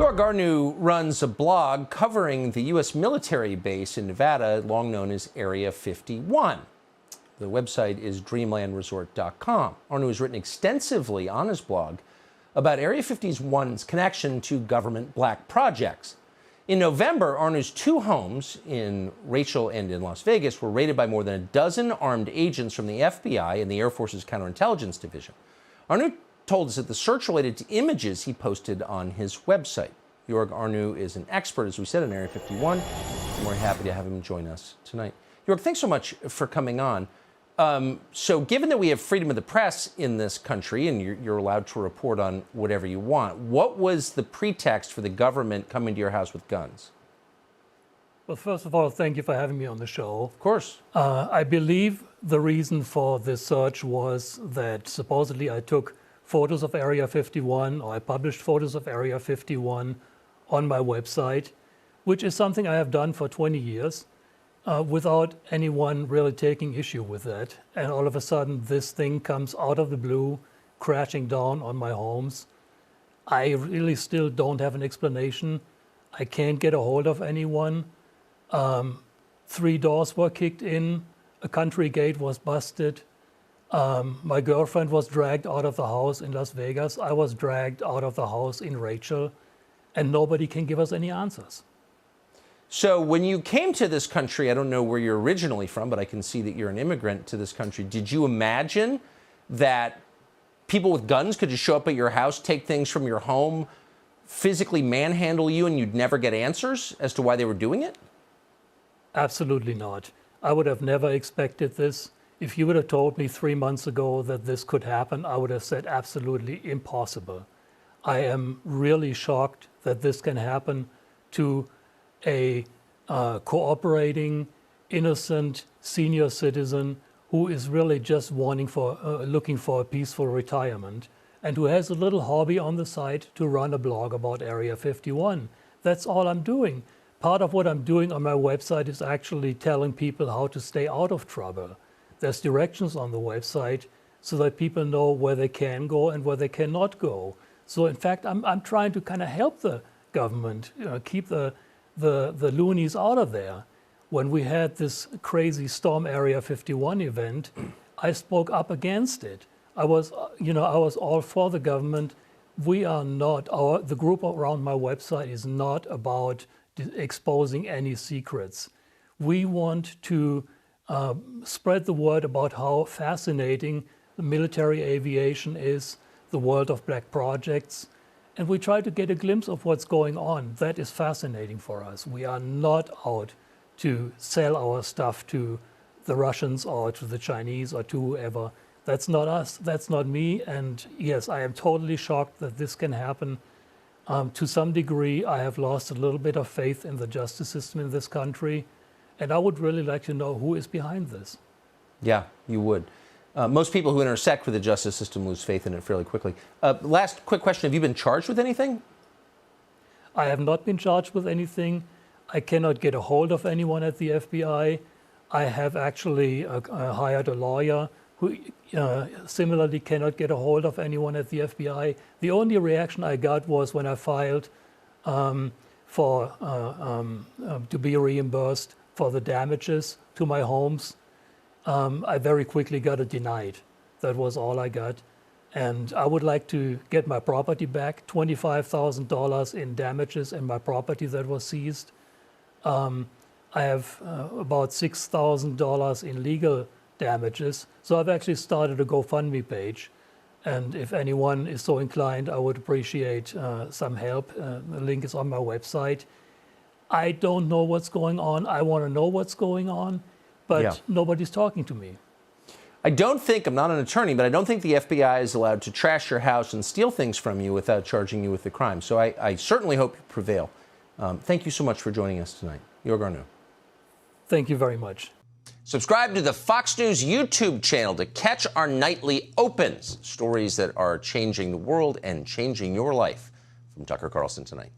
Jorg Arnau runs a blog covering the U.S. military base in Nevada, long known as Area 51. The website is dreamlandresort.com. Arnau has written extensively on his blog about Area 51's connection to government black projects. In November, Arnau's two homes in Rachel and in Las Vegas were raided by more than a dozen armed agents from the FBI and the Air Force's Counterintelligence Division. Arnau told us that the search related to images he posted on his website. Jorg Arnau is an expert, as we said, in Area 51, and we're happy to have him join us tonight. Jorg, thanks so much for coming on. So given that we have freedom of the press in this country and you're allowed to report on whatever you want, what was the pretext for the government coming to your house with guns? Well, first of all, thank you for having me on the show. Of course. I believe the reason for this search was that supposedly I took photos of Area 51, or I published photos of Area 51 on my website, which is something I have done for 20 years. Without anyone really taking issue with that. And all of a sudden, this thing comes out of the blue, crashing down on my homes. I really still don't have an explanation. I can't get a hold of anyone. 3 doors were kicked in. A country gate was busted. My girlfriend was dragged out of the house in Las Vegas. I was dragged out of the house in Rachel. And nobody can give us any answers. So when you came to this country, I don't know where you're originally from, but I can see that you're an immigrant to this country. Did you imagine that people with guns could just show up at your house, take things from your home, physically manhandle you, and you'd never get answers as to why they were doing it? Absolutely not. I would have never expected this. If you would have told me 3 months ago that this could happen, I would have said absolutely impossible. I am really shocked that this can happen to a cooperating, innocent senior citizen who is really just looking for a peaceful retirement and who has a little hobby on the side to run a blog about Area 51. That's all I'm doing. Part of what I'm doing on my website is actually telling people how to stay out of trouble. There's directions on the website so that people know where they can go and where they cannot go. So in fact, I'm trying to kind of help the government, keep the loonies out of there. When we had this crazy Storm Area 51 event, I spoke up against it. I was all for the government. We are not, the group around my website is not about exposing any secrets. We want to spread the word about how fascinating the military aviation is, the world of black projects, and we try to get a glimpse of what's going on. That is fascinating for us. We are not out to sell our stuff to the Russians or to the Chinese or to whoever. That's not us. That's not me. And yes, I am totally shocked that this can happen. To some degree, I have lost a little bit of faith in the justice system in this country. And I would really like to know who is behind this. Yeah, you would. Most people who intersect with the justice system lose faith in it fairly quickly. Last quick question. Have you been charged with anything? I have not been charged with anything. I cannot get a hold of anyone at the FBI. I have actually hired a lawyer who similarly cannot get a hold of anyone at the FBI. The only reaction I got was when I filed to be reimbursed for the damages to my homes. I very quickly got it denied. That was all I got. And I would like to get my property back, $25,000 in damages and my property that was seized. I have about $6,000 in legal damages. So I've actually started a GoFundMe page. And if anyone is so inclined, I would appreciate some help. The link is on my website. I don't know what's going on. I want to know what's going on. But nobody's talking to me. I'm not an attorney, but I don't think the FBI is allowed to trash your house and steal things from you without charging you with the crime. So I certainly hope you prevail. Thank you so much for joining us tonight. Jorg Arnau. Thank you very much. Subscribe to the Fox News YouTube channel to catch our nightly opens, stories that are changing the world and changing your life. From Tucker Carlson tonight.